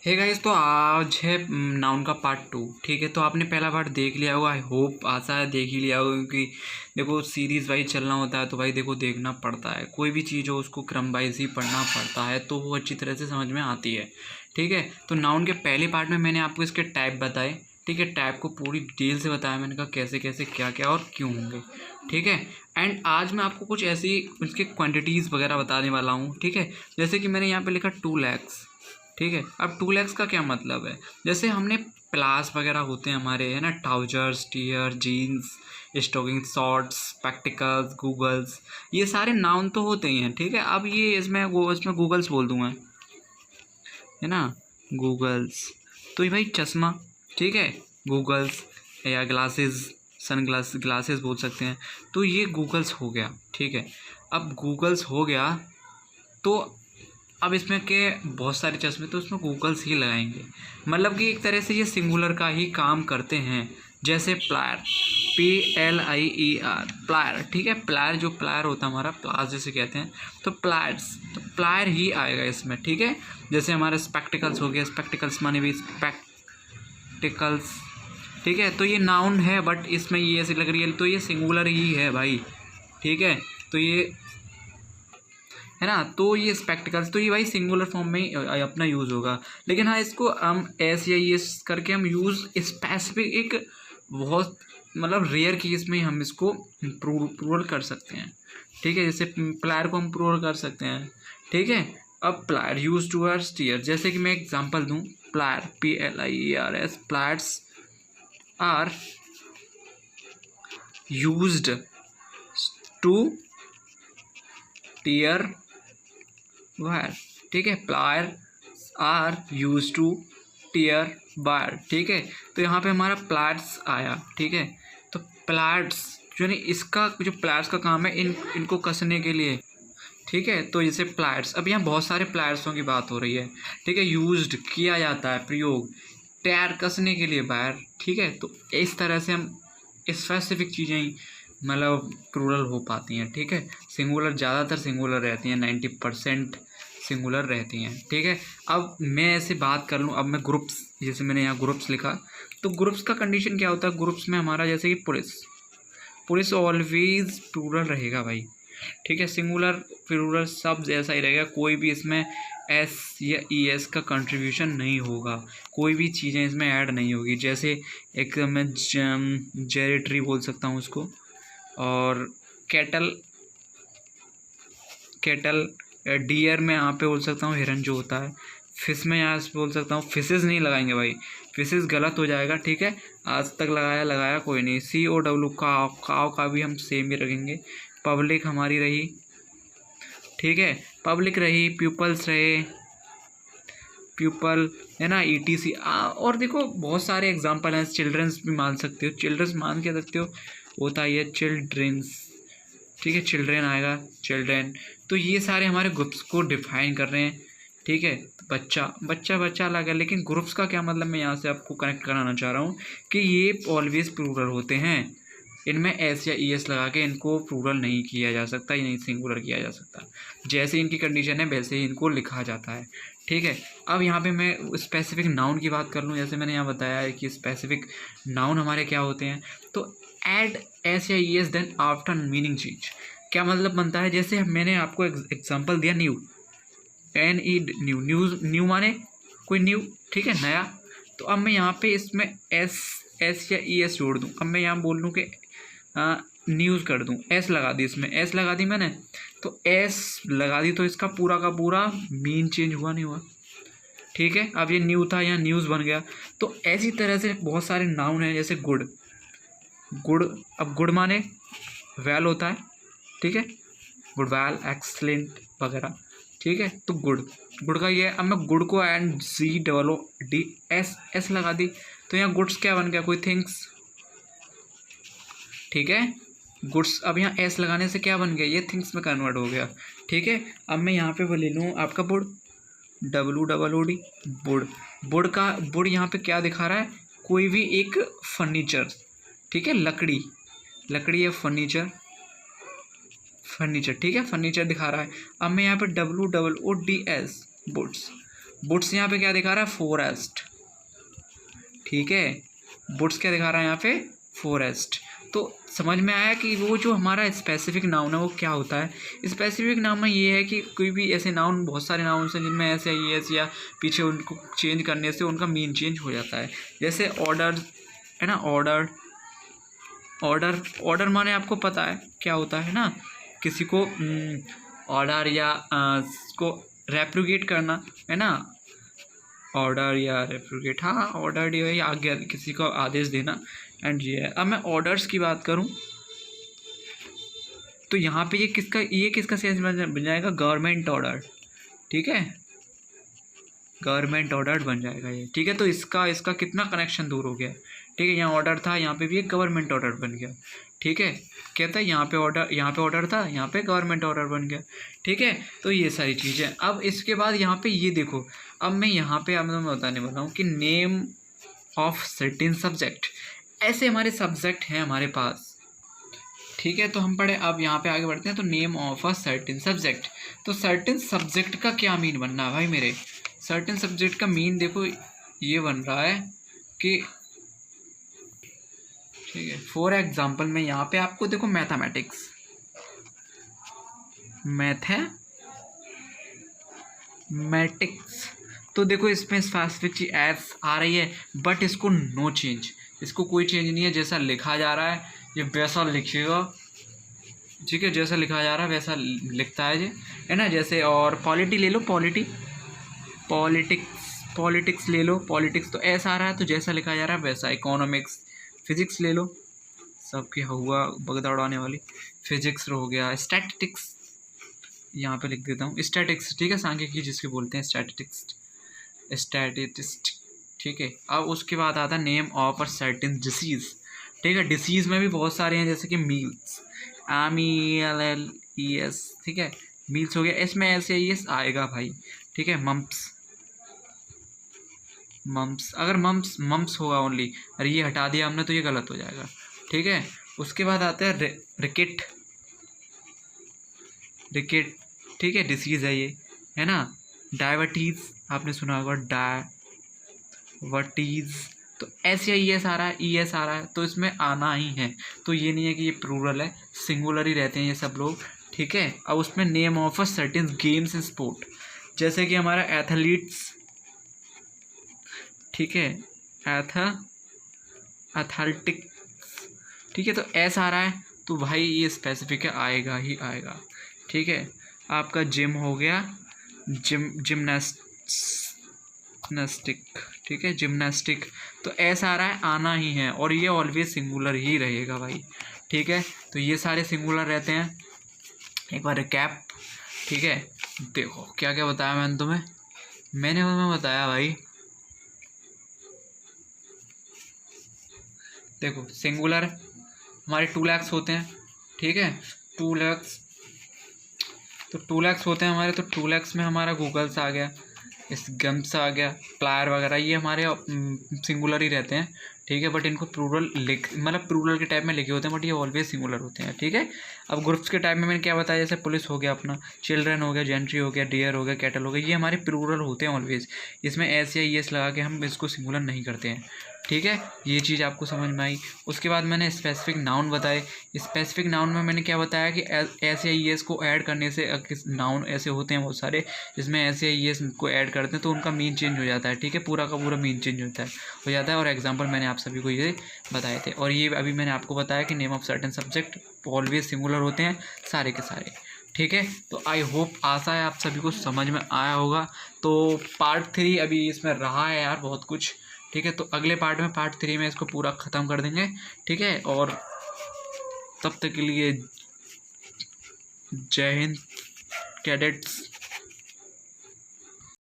Hey guys, तो आज है नाउन का पार्ट 2। ठीक है, तो आपने पहला पार्ट देख लिया होगा, आई होप आशा है देख ही लिया होगा, क्योंकि देखो सीरीज़ वाइज चलना होता है तो भाई देखो देखना पड़ता है। कोई भी चीज़ हो उसको क्रम वाइज ही पढ़ना पड़ता है तो वो अच्छी तरह से समझ में आती है। ठीक है, तो नाउन के पहले पार्ट में मैंने आपको इसके टाइप बताए। ठीक है, टाइप को पूरी डिटेल से बताया मैंने, कहा कैसे कैसे क्या क्या और क्यों होंगे। ठीक है, एंड आज मैं आपको कुछ ऐसी उसके क्वांटिटीज़ वगैरह बताने वाला हूँ। ठीक है, जैसे कि मैंने यहाँ पे लिखा 2 lakhs। ठीक है, अब 2 lakhs का क्या मतलब है, जैसे हमने प्लास वगैरह होते हैं हमारे, है ना, trousers, tear, jeans, stocking, shorts, spectacles, goggles, ये सारे नाउन तो होते ही हैं। ठीक है, अब ये इसमें गूगल्स बोल दूंगा, है ना, गूगल्स, तो ये भाई चश्मा। ठीक है, गूगल्स या ग्लासेस, ग्लासेस बोल सकते हैं, तो ये गूगल्स हो गया। ठीक है, अब गूगल्स हो गया तो अब इसमें के बहुत सारे चश्मे तो उसमें गूगल्स ही लगाएंगे, मतलब कि एक तरह से ये सिंगुलर का ही काम करते हैं। जैसे प्लायर, PLIER, प्लायर। ठीक है, प्लायर जो प्लायर होता है हमारा, प्लास जैसे कहते हैं, तो प्लायर्स, तो प्लायर ही आएगा इसमें। ठीक है, जैसे हमारे स्पेक्टिकल्स हो गए, स्पेक्टिकल्स माने भी स्पेक्टिकल्स। ठीक है, तो ये नाउन है बट इसमें ये ऐसी लग रही है तो ये सिंगुलर ही है भाई। ठीक है, तो ये है ना, तो ये स्पेक्टिकल्स, तो ये भाई सिंगुलर फॉर्म में ही अपना यूज़ होगा। लेकिन हाँ, इसको हम एस या एस करके हम यूज़ स्पेसिफिक एक बहुत मतलब रेयर केस में हम इसको प्रूवल कर सकते हैं। ठीक है, जैसे प्लायर को हम प्रूवल कर सकते हैं। ठीक है, अब प्लायर यूज टूवर्ड्स टीयर, जैसे कि मैं एग्जांपल दूं, plier, PLIERS, pliers are used to tear wire. ठीक है, plier are use to tear wire. ठीक है, तो यहाँ पे हमारा प्लायर्स आया। ठीक है, तो प्लायर्स जो नहीं, इसका जो प्लायर्स का काम है इनको कसने के लिए। ठीक है, तो जैसे प्लायर्स, अब यहाँ बहुत सारे प्लायर्सों की बात हो रही है। ठीक है, यूज्ड किया जाता है, प्रयोग, टायर कसने के लिए वायर। ठीक है, तो इस तरह से हम स्पेसिफिक चीज़ें ही मतलब प्लूरल हो पाती हैं। ठीक है, सिंगुलर ज़्यादातर सिंगुलर रहती हैं, 90% सिंगुलर रहती हैं। ठीक है, अब मैं ऐसे बात कर लूँ, अब मैं ग्रुप्स, जैसे मैंने यहाँ ग्रुप्स लिखा, तो ग्रुप्स का कंडीशन क्या होता है, ग्रुप्स में हमारा जैसे कि पुलिस, पुलिस ऑलवेज प्लूरल रहेगा भाई। ठीक है, सिंगुलर प्लूरल सब जैसा ही रहेगा, कोई भी इसमें एस या ES का कंट्रीब्यूशन नहीं होगा, कोई भी चीज़ें इसमें ऐड नहीं होगी। जैसे एक मैं जेरेटरी बोल सकता हूँ उसको, और कैटल, कैटल, डियर में यहाँ पे बोल सकता हूँ हिरन जो होता है। फिश में यहाँ से बोल सकता हूँ, फिशेज़ नहीं लगाएंगे भाई, फिशेज़ गलत हो जाएगा। ठीक है, आज तक लगाया कोई नहीं। COW, काव का भी हम सेम ही रखेंगे। पब्लिक हमारी रही, ठीक है, पब्लिक रही, प्यूपल्स रहे, प्यूपल, है ना, ETC। और देखो बहुत सारे एग्जांपल हैं, चिल्ड्रंस भी मान सकते हो, चिल्ड्रंस मान के सकते हो, होता ही है चिल्ड्रंस। ठीक है, चिल्ड्रेन आएगा, चिल्ड्रेन। तो ये सारे हमारे ग्रुप्स को डिफाइन कर रहे हैं। ठीक है, बच्चा बच्चा बच्चा अलग है, लेकिन ग्रुप्स का क्या मतलब, मैं यहाँ से आपको कनेक्ट कराना चाह रहा हूँ कि ये ऑलवेज प्लूरल होते हैं, इनमें एस या ES लगा के इनको प्लूरल नहीं किया जा सकता, नहीं सिंगुलर किया जा सकता। जैसे इनकी कंडीशन है वैसे ही इनको लिखा जाता है। ठीक है, अब यहाँ पे मैं स्पेसिफिक नाउन की बात कर लूँ, जैसे मैंने यहाँ बताया है कि स्पेसिफिक नाउन हमारे क्या होते हैं, तो ऐड एस या ES देन आफ्टर मीनिंग चीज। क्या मतलब बनता है, जैसे मैंने आपको एग्जांपल दिया, new, NE, new, news, new माने कोई न्यू। ठीक है, नया। तो अब मैं यहाँ पे इसमें एस या ES जोड़ दूँ, अब मैं यहाँ बोल दूँ कि न्यूज़ कर दूँ, S लगा दी, इसमें S लगा दी मैंने, तो S लगा दी, तो इसका पूरा का पूरा मीन चेंज हुआ नहीं हुआ। ठीक है, अब ये न्यू था, यहाँ न्यूज़ बन गया। तो ऐसी तरह से बहुत सारे नाउन हैं, जैसे गुड, गुड, अब गुड माने वेल होता है। ठीक है, गुड, वेल, एक्सलेंट वगैरह। ठीक है, तो गुड, गुड का ये है। अब मैं गुड को GOOD लगा दी, तो यहाँ गुड्स क्या बन गया, कोई थिंग्स। ठीक है, गुड्स, अब यहाँ S लगाने से क्या बन गया, ये थिंग्स में कन्वर्ट हो गया। ठीक है, अब मैं यहाँ पे वो ले लूँ आपका बुड, WOOD, बुड। बुड का बुड यहाँ पे क्या दिखा रहा है, कोई भी एक फर्नीचर। ठीक है, लकड़ी, लकड़ी है, फर्नीचर, फर्नीचर। ठीक है, फर्नीचर दिखा रहा है। अब मैं यहाँ पे WOODS, बुड्स, बुट्स यहाँ पे क्या दिखा रहा है, फॉरेस्ट, ठीक है, बुट्स क्या दिखा रहा है यहाँ पे, फॉरेस्ट। तो समझ में आया कि वो जो हमारा स्पेसिफिक नाउन है वो क्या होता है। स्पेसिफिक नाउन में ये है कि कोई भी ऐसे नाउन, बहुत सारे नाउन हैं जिनमें ऐसे ये ऐसे या पीछे उनको चेंज करने से उनका मीन चेंज हो जाता है। जैसे ऑर्डर है ना, ऑर्डर, ऑर्डर, ऑर्डर माने आपको पता है क्या होता है ना, किसी को ऑर्डर या को रेप्लिकेट करना है ना, ऑर्डर या रेप्लिकेट, हाँ ऑर्डर या आज्ञा, किसी को आदेश देना, एंड ये है। अब मैं ऑर्डर्स की बात करूं तो यहाँ पे ये किसका सेंस बन जाएगा, गवर्नमेंट ऑर्डर, ठीक है, गवर्नमेंट ऑर्डर बन जाएगा ये, ठीक है। तो इसका कितना कनेक्शन दूर हो गया, ठीक है। यहाँ ऑर्डर था, यहाँ पे भी एक गवर्नमेंट ऑर्डर बन गया, ठीक है। कहता है यहाँ पे ऑर्डर था, यहाँ पे गवर्नमेंट ऑर्डर बन गया, ठीक है। तो ये सारी चीज़ें। अब इसके बाद यहाँ पे ये देखो, अब मैं यहाँ पे मैं बताने वाला हूँ कि नेम ऑफ सर्टेन सब्जेक्ट, ऐसे हमारे सब्जेक्ट हैं हमारे पास, ठीक है। तो हम पढ़े, अब यहाँ पे आगे बढ़ते हैं। तो name of a certain subject, तो सर्टेन सब्जेक्ट का क्या मीन बनना है भाई मेरे, सर्टेन सब्जेक्ट का मीन देखो ये बन रहा है कि, ठीक है, फॉर एग्जाम्पल मैं यहाँ पे आपको देखो मैथमेटिक्स, मैथमेटिक्स, तो देखो इसमें स्पेसिफिक चीज एस आ रही है, बट इसको नो चेंज, इसको कोई चेंज नहीं है, जैसा लिखा जा रहा है ये वैसा लिखिएगा, ठीक है, जैसा लिखा जा रहा है वैसा लिखता है ये, है ना। जैसे और पॉलिटी ले लो, पॉलिटिक्स ले लो, पॉलिटिक्स तो ऐसा आ रहा है, तो जैसा लिखा जा रहा है वैसा। इकोनॉमिक्स, फिजिक्स ले लो, सबकी हुआ बगदा उड़ाने वाली, फिजिक्स हो गया। स्टैटिस्टिक्स यहाँ पे लिख देता हूँ, स्टैटिक्स, ठीक है, सांख्यिकी जिसके बोलते हैं स्टैटिस्ट, ठीक है। अब उसके बाद आता है name of a certain disease, ठीक है। डिसीज़ में भी बहुत सारे हैं, जैसे कि मील्स, MELLES, ठीक है, मील्स हो गया, इसमें SAES आएगा भाई, ठीक है। मम्प्स अगर मम्प्स होगा ओनली, और ये हटा दिया हमने तो ये गलत हो जाएगा, ठीक है। उसके बाद आता है रिकेट, ठीक है, डिसीज़ है ये, है ना। डायबिटीज़ आपने सुना होगा, डायबिटीज़, तो SAES आ रहा है, ES आ रहा है, तो इसमें आना ही है, तो ये नहीं है कि ये प्लूरल है, सिंगुलर ही रहते हैं ये सब लोग, ठीक है। अब उसमें name of a certain games and sport, जैसे कि हमारा एथलीट्स, ठीक है, एथलेटिक्स, ठीक है। तो एस आ रहा है तो भाई ये स्पेसिफिक है, आएगा ही आएगा, ठीक है। आपका जिम हो गया, जिम्नास्टिक, ठीक है, जिम्नास्टिक, तो एस आ रहा है, आना ही है, और ये ऑलवेज सिंगुलर ही रहेगा भाई, ठीक है। तो ये सारे सिंगुलर रहते हैं। एक बार रिकैप, ठीक है, देखो क्या क्या बताया मैंने तुम्हें, मैंने बताया भाई, देखो सिंगुलर हमारे 2 lakhs होते हैं, ठीक है, 2 lakhs, तो 2 lakhs होते हैं हमारे, तो 2 lakhs में हमारा गूगल्स आ गया, इस गम्स आ गया, प्लायर वगैरह, ये हमारे सिंगुलर ही रहते हैं, ठीक है। बट इनको प्लूरल मतलब प्लूरल के टाइप में लिखे होते हैं, बट ये ऑलवेज सिंगुलर होते हैं, ठीक है। अब ग्रुप्स के टाइप में मैंने क्या बताया, जैसे पुलिस हो गया अपना, चिल्ड्रन हो गया, जेंट्री हो गया, डियर हो गया, कैटल हो गया, ये हमारे प्लूरल होते हैं ऑलवेज, इसमें एस या ES लगा के हम इसको सिंगुलर नहीं करते हैं, ठीक है। ये चीज़ आपको समझ में आई। उसके बाद मैंने स्पेसिफिक नाउन बताए, स्पेसिफिक नाउन में मैंने क्या बताया कि एस या ES को ऐड करने से नाउन ऐसे होते हैं बहुत सारे, जिसमें एस या ES को ऐड करते हैं तो उनका मीन चेंज हो जाता है, ठीक है, पूरा का पूरा मीन चेंज हो जाता है। और एग्जांपल मैंने आप सभी को ये बताए थे, और ये अभी मैंने आपको बताया कि name of certain subject always singular होते हैं सारे के सारे, ठीक है। तो आई होप, आशा है आप सभी को समझ में आया होगा। तो पार्ट 3 अभी इसमें रहा है यार बहुत कुछ, ठीक है। तो अगले पार्ट में, पार्ट 3 में इसको पूरा ख़त्म कर देंगे, ठीक है। और तब तक के लिए जय हिंद कैडेट्स।